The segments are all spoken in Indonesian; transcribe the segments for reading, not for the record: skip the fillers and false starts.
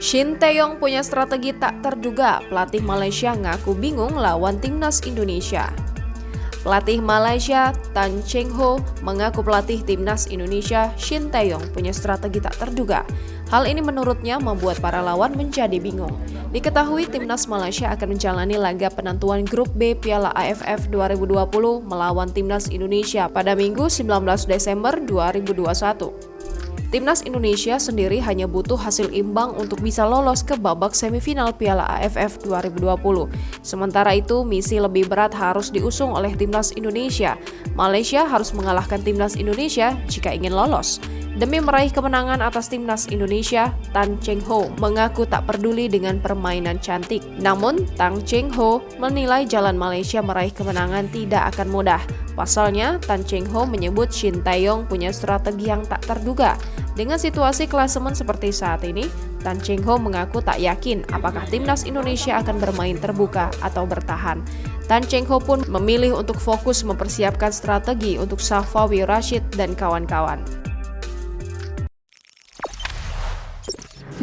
Shin Tae-yong punya strategi tak terduga, pelatih Malaysia ngaku bingung lawan timnas Indonesia. Pelatih Malaysia Tan Cheng Ho mengaku pelatih timnas Indonesia Shin Tae-yong punya strategi tak terduga. Hal ini menurutnya membuat para lawan menjadi bingung. Diketahui timnas Malaysia akan menjalani laga penentuan grup B Piala AFF 2020 melawan timnas Indonesia pada Minggu 19 Desember 2021. Timnas Indonesia sendiri hanya butuh hasil imbang untuk bisa lolos ke babak semifinal Piala AFF 2020. Sementara itu, misi lebih berat harus diusung oleh Timnas Indonesia. Malaysia harus mengalahkan Timnas Indonesia jika ingin lolos. Demi meraih kemenangan atas Timnas Indonesia, Tan Cheng Ho mengaku tak peduli dengan permainan cantik. Namun, Tan Cheng Ho menilai jalan Malaysia meraih kemenangan tidak akan mudah. Pasalnya, Tan Cheng Ho menyebut Shin Tae-yong punya strategi yang tak terduga. Dengan situasi klasemen seperti saat ini, Tan Cheng Ho mengaku tak yakin apakah Timnas Indonesia akan bermain terbuka atau bertahan. Tan Cheng Ho pun memilih untuk fokus mempersiapkan strategi untuk Safawi Rashid dan kawan-kawan.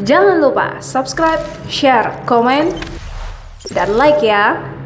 Jangan lupa subscribe, share, komen, dan like ya!